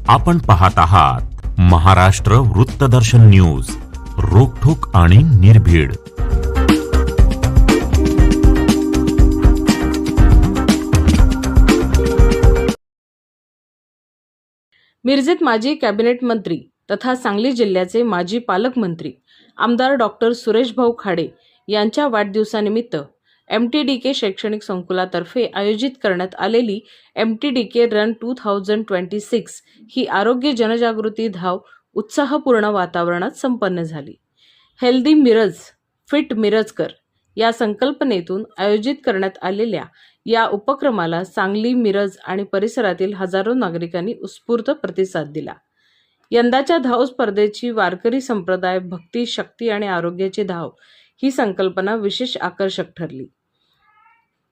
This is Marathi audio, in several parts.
आपण पाहत आहात महाराष्ट्र वृत्तदर्शन न्यूज, रोखठोक आणि निर्भीड. मिरजेत माजी कॅबिनेट मंत्री तथा सांगली जिल्ह्याचे माजी पालकमंत्री आमदार डॉक्टर सुरेश भाऊ खाडे यांच्या वाढदिवसानिमित्त MTDK शैक्षणिक संकुलातर्फे आयोजित करण्यात आलेली MTDK रन 2026 ही आरोग्य जनजागृती धाव उत्साहपूर्ण वातावरणात संपन्न झाली. हेल्दी मिरज फिट मिरजकर या संकल्पनेतून आयोजित करण्यात आलेल्या या उपक्रमाला सांगली, मिरज आणि परिसरातील हजारो नागरिकांनी उत्स्फूर्त प्रतिसाद दिला. यंदाच्या धाव स्पर्धेची वारकरी संप्रदाय, भक्ती, शक्ती आणि आरोग्याची धाव ही संकल्पना विशेष आकर्षक ठरली.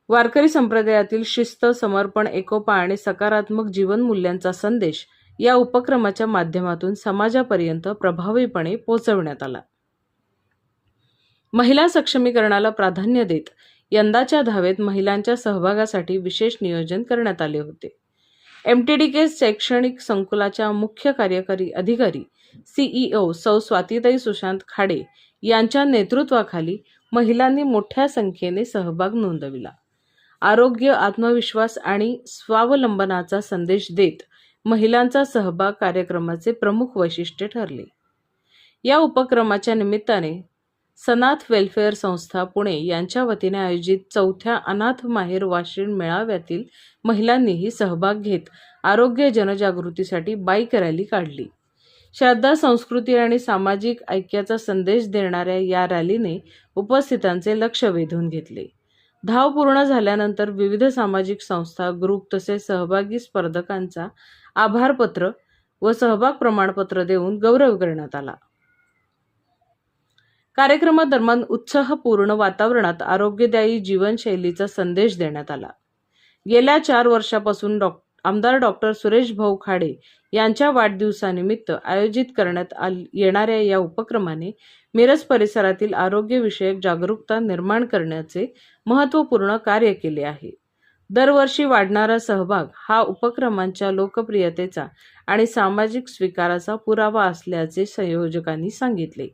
वारकरी संप्रदायातील शिस्त, समर्पण, एकोपा आणि सकारात्मक जीवनमूल्यांचा संदेश या उपक्रमाच्या माध्यमातून समाजापर्यंत प्रभावीपणे पोहोचवण्यात आला. महिला सक्षमीकरणाला प्राधान्य देत यंदाच्या धावेत महिलांच्या सहभागासाठी विशेष नियोजन करण्यात आले होते. MTDK शैक्षणिक संकुलाच्या मुख्य कार्यकारी अधिकारी CEO सौ स्वातीताई सुशांत खाडे यांच्या नेतृत्वाखाली महिलांनी मोठ्या संख्येने सहभाग नोंदविला. आरोग्य, आत्मविश्वास आणि स्वावलंबनाचा संदेश देत महिलांचा सहभाग कार्यक्रमाचे प्रमुख वैशिष्ट्य ठरले. या उपक्रमाच्या निमित्ताने सनाथ वेलफेअर संस्था पुणे यांच्या वतीने आयोजित 4थ्या अनाथ माहेर वाशिण मेळाव्यातील महिलांनीही सहभाग घेत आरोग्य जनजागृतीसाठी बाईक रॅली काढली. श्रद्धा, संस्कृती आणि सामाजिक ऐक्याचा संदेश देणाऱ्या या रॅलीने उपस्थितांचे लक्ष वेधून घेतले. धाव पूर्ण झाल्यानंतर विविध सामाजिक संस्था, ग्रुप तसेच सहभागी स्पर्धकांचा आभारपत्र व सहभाग प्रमाणपत्र देऊन गौरव करण्यात आला. कार्यक्रमादरम्यान उत्साहपूर्ण वातावरणात आरोग्यदायी जीवनशैलीचा संदेश देण्यात आला. गेल्या 4 वर्षापासून आमदार डॉक्टर सुरेश भाऊ खाडे यांच्या वाढदिवसानिमित्त आयोजित करण्यात येणाऱ्या या उपक्रमाने मिरज परिसरातील आरोग्यविषयक जागरूकता निर्माण करण्याचे महत्त्वपूर्ण कार्य केले आहे. दरवर्षी वाढणारा सहभाग हा उपक्रमांच्या लोकप्रियतेचा आणि सामाजिक स्वीकाराचा पुरावा असल्याचे संयोजकांनी सांगितले.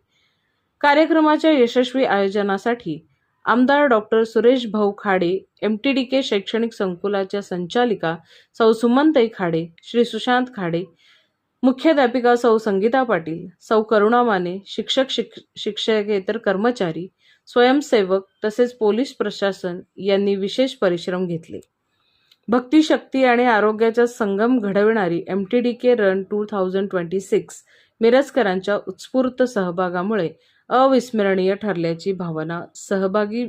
कार्यक्रमाच्या यशस्वी आयोजनासाठी आमदार डॉक्टर सुरेश भाऊ खाडे, MTDK शैक्षणिक संकुलाच्या संचालिका सौ सुमनताई खाडे, श्री सुशांत खाडे, मुख्याध्यापिका सौ संगीता पाटील, सौ करुणा माने, शिक्षक, शिक्षकेतर कर्मचारी, स्वयंसेवक तसेच पोलीस प्रशासन यांनी विशेष परिश्रम घेतले. भक्ती, शक्ती आणि आरोग्याचा संगम घडविणारी MTDK रन 2026 मिरजकरांच्या उत्स्फूर्त सहभागामुळे अविस्मरणीय ठरल्याची भावना सहभागी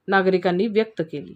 नागरिकांनी व्यक्त केली.